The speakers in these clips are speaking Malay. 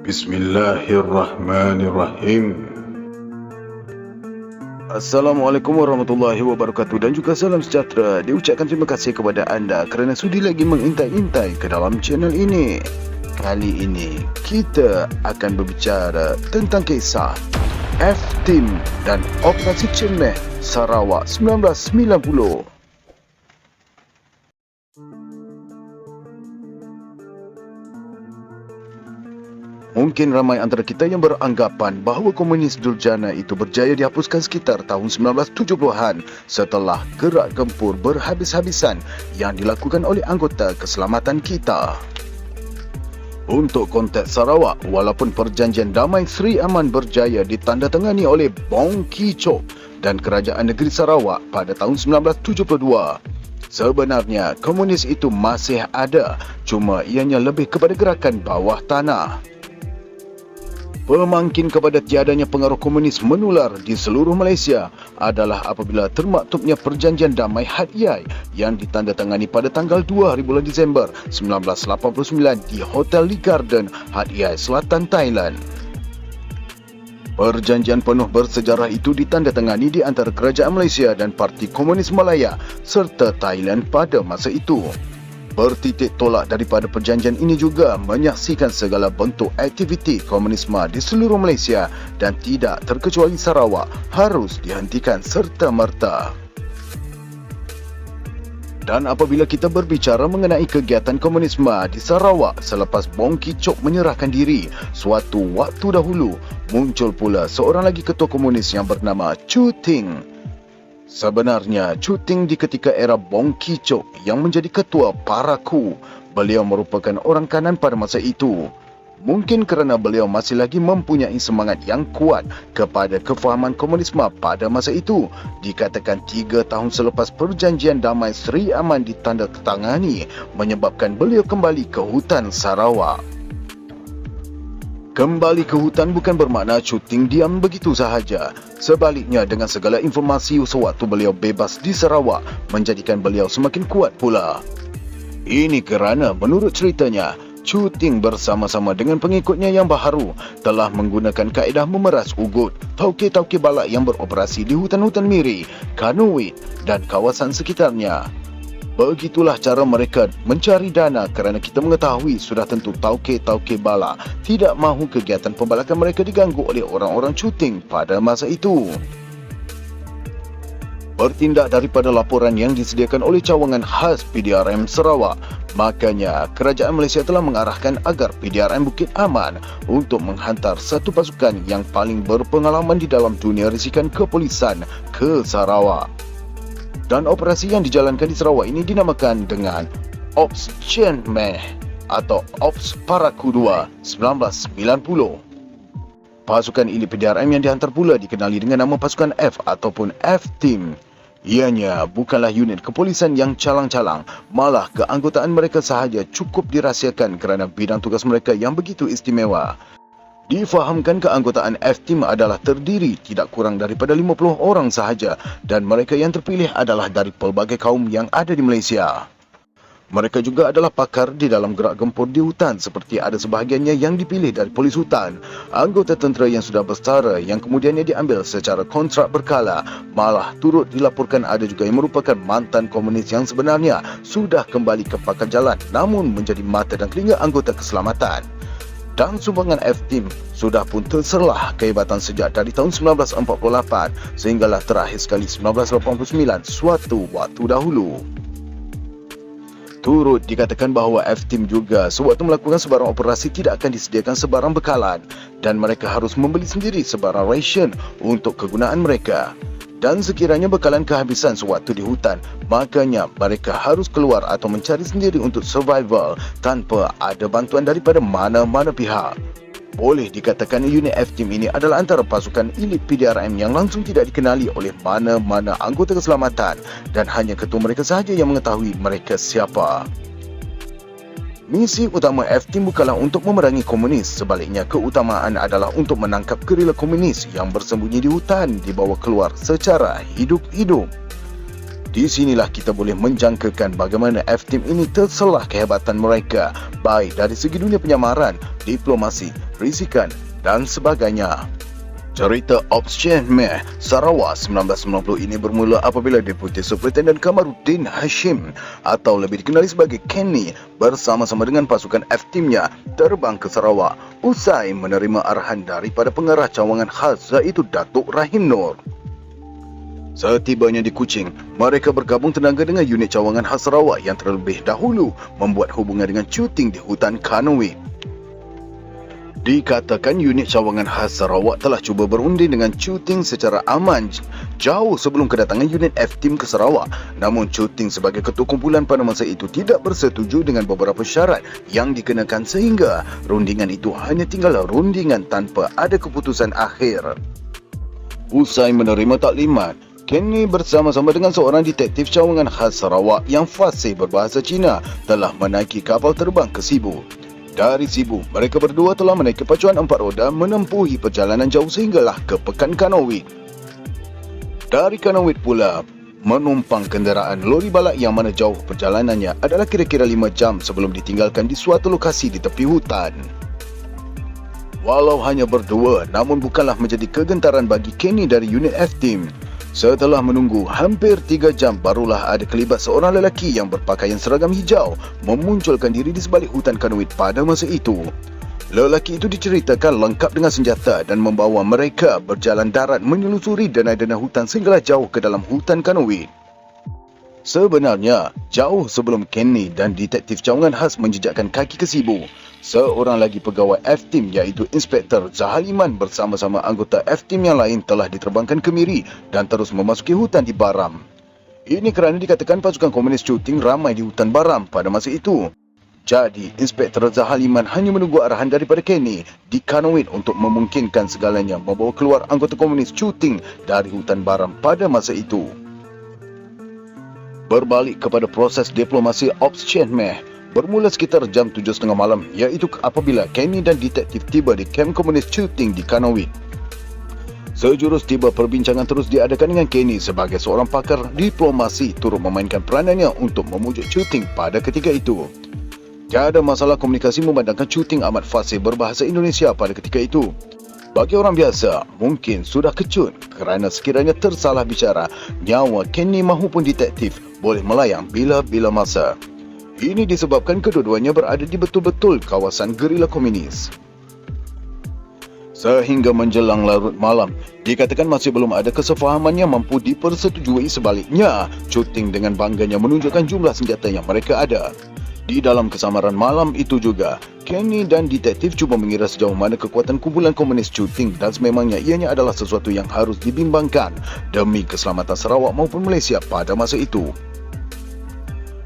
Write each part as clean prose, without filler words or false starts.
Bismillahirrahmanirrahim. Assalamualaikum warahmatullahi wabarakatuh dan juga salam sejahtera. Diucapkan terima kasih kepada anda kerana sudi lagi mengintai-intai ke dalam channel ini. Kali ini kita akan berbicara tentang kisah F-Team dan Operasi Cemeh Sarawak 1990. Mungkin ramai antara kita yang beranggapan bahawa komunis Durjana itu berjaya dihapuskan sekitar tahun 1970-an setelah gerak gempur berhabis-habisan yang dilakukan oleh anggota keselamatan kita. Untuk konteks Sarawak, walaupun perjanjian damai Sri Aman berjaya ditandatangani oleh Bong Ki Chok dan Kerajaan Negeri Sarawak pada tahun 1972, sebenarnya komunis itu masih ada, cuma ianya lebih kepada gerakan bawah tanah. Pemangkin kepada tiadanya pengaruh komunis menular di seluruh Malaysia adalah apabila termaktubnya Perjanjian Damai Hat Yai yang ditandatangani pada tanggal 2 hari bulan Disember 1989 di Hotel Lee Garden, Hat Yai, Selatan Thailand. Perjanjian penuh bersejarah itu ditandatangani di antara Kerajaan Malaysia dan Parti Komunis Malaya serta Thailand pada masa itu. Bertitik tolak daripada perjanjian ini juga menyaksikan segala bentuk aktiviti komunisme di seluruh Malaysia dan tidak terkecuali Sarawak harus dihentikan serta-merta. Dan apabila kita berbicara mengenai kegiatan komunisme di Sarawak selepas Bong Ki Chok menyerahkan diri, suatu waktu dahulu muncul pula seorang lagi ketua komunis yang bernama Chu Ting. Sebenarnya, Chu Ting di ketika era Bong Ki Chok yang menjadi ketua Paraku, beliau merupakan orang kanan pada masa itu. Mungkin kerana beliau masih lagi mempunyai semangat yang kuat kepada kefahaman komunisme pada masa itu, dikatakan 3 tahun selepas perjanjian damai Sri Aman ditandatangani, menyebabkan beliau kembali ke hutan Sarawak. Kembali ke hutan bukan bermakna Chu Ting diam begitu sahaja. Sebaliknya, dengan segala informasi sewaktu beliau bebas di Sarawak menjadikan beliau semakin kuat pula. Ini kerana menurut ceritanya, Chu Ting bersama-sama dengan pengikutnya yang baharu telah menggunakan kaedah memeras ugut tauke-tauke balak yang beroperasi di hutan-hutan Miri, Kanuwit dan kawasan sekitarnya. Begitulah cara mereka mencari dana kerana kita mengetahui sudah tentu tauke-tauke balak tidak mahu kegiatan pembalakan mereka diganggu oleh orang-orang Chu Ting pada masa itu. Bertindak daripada laporan yang disediakan oleh cawangan khas PDRM Sarawak, makanya Kerajaan Malaysia telah mengarahkan agar PDRM Bukit Aman untuk menghantar satu pasukan yang paling berpengalaman di dalam dunia risikan kepolisan ke Sarawak. Dan operasi yang dijalankan di Sarawak ini dinamakan dengan Ops Cemeh atau Ops Paraku 2 1990. Pasukan elit PDRM yang dihantar pula dikenali dengan nama pasukan F ataupun F-Team. Ianya bukanlah unit kepolisian yang calang-calang, malah keanggotaan mereka sahaja cukup dirahsiakan kerana bidang tugas mereka yang begitu istimewa. Difahamkan keanggotaan F-Team adalah terdiri tidak kurang daripada 50 orang sahaja dan mereka yang terpilih adalah dari pelbagai kaum yang ada di Malaysia. Mereka juga adalah pakar di dalam gerak gempur di hutan seperti ada sebahagiannya yang dipilih dari polis hutan, anggota tentera yang sudah bersetara yang kemudiannya diambil secara kontrak berkala, malah turut dilaporkan ada juga yang merupakan mantan komunis yang sebenarnya sudah kembali ke pangkat jalan namun menjadi mata dan telinga anggota keselamatan. Dan sumbangan F-Team sudah pun terserlah kehebatan sejak dari tahun 1948 sehinggalah terakhir sekali 1989 suatu waktu dahulu. Turut dikatakan bahawa F-Team juga sewaktu melakukan sebarang operasi tidak akan disediakan sebarang bekalan dan mereka harus membeli sendiri sebarang ration untuk kegunaan mereka. Dan sekiranya bekalan kehabisan sewaktu di hutan, makanya mereka harus keluar atau mencari sendiri untuk survival tanpa ada bantuan daripada mana-mana pihak. Boleh dikatakan unit F-Team ini adalah antara pasukan elit PDRM yang langsung tidak dikenali oleh mana-mana anggota keselamatan dan hanya ketua mereka sahaja yang mengetahui mereka siapa. Misi utama F-Team bukanlah untuk memerangi komunis, sebaliknya keutamaan adalah untuk menangkap gerila komunis yang bersembunyi di hutan dibawa keluar secara hidup-hidup. Di sinilah kita boleh menjangkakan bagaimana F-Team ini terselah kehebatan mereka, baik dari segi dunia penyamaran, diplomasi, risikan dan sebagainya. Cerita Ops Chen Meh Sarawak 1990 ini bermula apabila Deputi Superintenden Kamaruddin Hashim atau lebih dikenali sebagai Kenny bersama-sama dengan pasukan F-Teamnya terbang ke Sarawak usai menerima arahan daripada pengarah cawangan khas iaitu Datuk Rahim Nur. Setibanya di Kuching, mereka bergabung tenaga dengan unit cawangan khas Sarawak yang terlebih dahulu membuat hubungan dengan cuting di hutan Kanowit. Dikatakan unit cawangan khas Sarawak telah cuba berunding dengan cuting secara aman jauh sebelum kedatangan unit F-Team ke Sarawak. Namun cuting sebagai ketua kumpulan pada masa itu tidak bersetuju dengan beberapa syarat yang dikenakan sehingga rundingan itu hanya tinggal rundingan tanpa ada keputusan akhir. Usai menerima taklimat, Kenny bersama-sama dengan seorang detektif cawangan khas Sarawak yang fasih berbahasa Cina telah menaiki kapal terbang ke Sibu. Dari Sibu, mereka berdua telah menaiki pacuan 4 roda menempuhi perjalanan jauh sehinggalah ke Pekan Kanowit. Dari Kanowit pula, menumpang kenderaan lori balak yang mana jauh perjalanannya adalah kira-kira 5 jam sebelum ditinggalkan di suatu lokasi di tepi hutan. Walau hanya berdua, namun bukanlah menjadi kegentaran bagi Kenny dari unit F-Team. Setelah menunggu hampir 3 jam barulah ada kelibat seorang lelaki yang berpakaian seragam hijau memunculkan diri di sebalik hutan Kanowit pada masa itu. Lelaki itu diceritakan lengkap dengan senjata dan membawa mereka berjalan darat menyelusuri denai-denai hutan sehinggalah jauh ke dalam hutan Kanowit. Sebenarnya, jauh sebelum Kenny dan detektif cawangan khas menjejakkan kaki ke Sibu, seorang lagi pegawai F-Team iaitu Inspektor Zahaliman bersama-sama anggota F-Team yang lain telah diterbangkan ke Miri dan terus memasuki hutan di Baram. Ini kerana dikatakan pasukan komunis cuting ramai di hutan Baram pada masa itu. Jadi, Inspektor Zahaliman hanya menunggu arahan daripada Kenny di Kanowit untuk memungkinkan segalanya membawa keluar anggota komunis cuting dari hutan Baram pada masa itu. Berbalik kepada proses diplomasi Ops Chen Meh, bermula sekitar jam 7.30 malam iaitu apabila Kenny dan detektif tiba di kem komunis cuting di Kanowit. Sejurus tiba perbincangan terus diadakan dengan Kenny sebagai seorang pakar diplomasi turut memainkan peranannya untuk memujuk cuting pada ketika itu. Tiada masalah komunikasi memandangkan cuting amat fasih berbahasa Indonesia pada ketika itu. Bagi orang biasa, mungkin sudah kecut kerana sekiranya tersalah bicara, nyawa Kenny mahupun detektif boleh melayang bila-bila masa. Ini disebabkan kedua-duanya berada di betul-betul kawasan gerila komunis. Sehingga menjelang larut malam, dikatakan masih belum ada kesefahaman yang mampu dipersetujui. Sebaliknya, cuting dengan bangganya menunjukkan jumlah senjata yang mereka ada. Di dalam kesamaran malam itu juga, Kenny dan detektif cuba mengira sejauh mana kekuatan kumpulan komunis cuting dan sememangnya ianya adalah sesuatu yang harus dibimbangkan demi keselamatan Sarawak maupun Malaysia pada masa itu.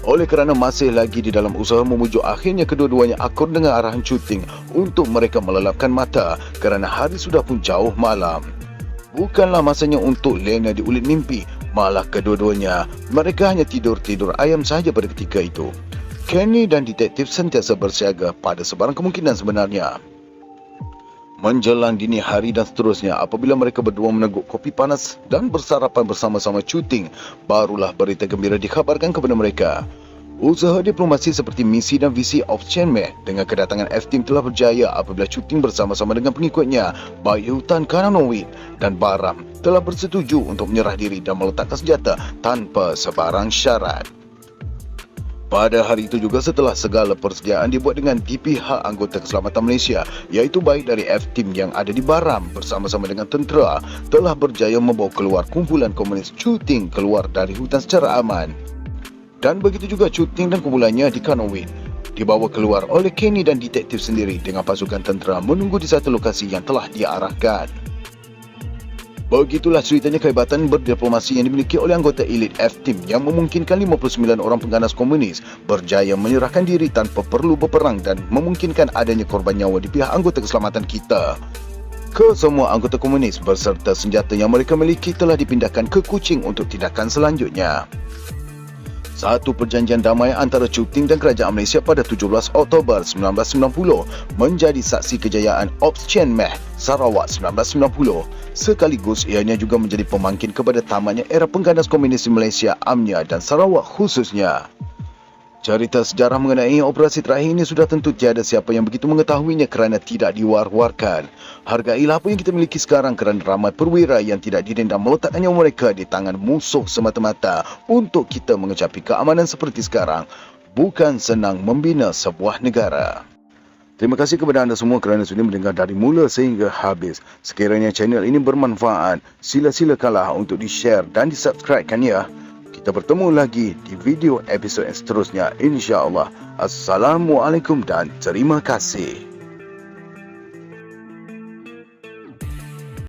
Oleh kerana masih lagi di dalam usaha memujuk, akhirnya kedua-duanya akur dengan arahan cuting untuk mereka melelapkan mata kerana hari sudah pun jauh malam. Bukanlah masanya untuk lena di ulit mimpi, malah kedua-duanya mereka hanya tidur-tidur ayam sahaja pada ketika itu. Kenny dan detektif sentiasa bersiaga pada sebarang kemungkinan sebenarnya. Menjelang dini hari dan seterusnya, apabila mereka berdua meneguk kopi panas dan bersarapan bersama-sama cuting, barulah berita gembira dikhabarkan kepada mereka. Usaha diplomasi seperti misi dan visi Ops Chen Meh dengan kedatangan F-Team telah berjaya apabila cuting bersama-sama dengan pengikutnya, baik hutan Kanowit dan Baram, telah bersetuju untuk menyerah diri dan meletakkan senjata tanpa sebarang syarat. Pada hari itu juga setelah segala persediaan dibuat dengan di pihak anggota keselamatan Malaysia, iaitu baik dari F-Team yang ada di Baram bersama-sama dengan tentera, telah berjaya membawa keluar kumpulan komunis cuting keluar dari hutan secara aman. Dan begitu juga cuting dan kumpulannya di Kanowit dibawa keluar oleh Kenny dan detektif sendiri dengan pasukan tentera menunggu di satu lokasi yang telah diarahkan. Begitulah ceritanya kehebatan berdiplomasi yang dimiliki oleh anggota elit F-Team yang memungkinkan 59 orang pengganas komunis berjaya menyerahkan diri tanpa perlu berperang dan memungkinkan adanya korban nyawa di pihak anggota keselamatan kita. Kesemua anggota komunis berserta senjata yang mereka miliki telah dipindahkan ke Kuching untuk tindakan selanjutnya. Satu perjanjian damai antara Cuting dan Kerajaan Malaysia pada 17 Oktober 1990 menjadi saksi kejayaan Ops Chiang Mai, Sarawak 1990. Sekaligus ianya juga menjadi pemangkin kepada tamatnya era pengganas komunis di Malaysia, AMNIA dan Sarawak khususnya. Cerita sejarah mengenai operasi terakhir ini sudah tentu tiada siapa yang begitu mengetahuinya kerana tidak diwar-warkan. Hargailah apa yang kita miliki sekarang kerana ramai perwira yang tidak didendam meletakkan nyawa mereka di tangan musuh semata-mata untuk kita mengecapi keamanan seperti sekarang. Bukan senang membina sebuah negara. Terima kasih kepada anda semua kerana sudah mendengar dari mula sehingga habis. Sekiranya channel ini bermanfaat, sila-silakanlah untuk di-share dan di-subscribekan ya. Kita bertemu lagi di video episod seterusnya insya-Allah. Assalamualaikum dan terima kasih.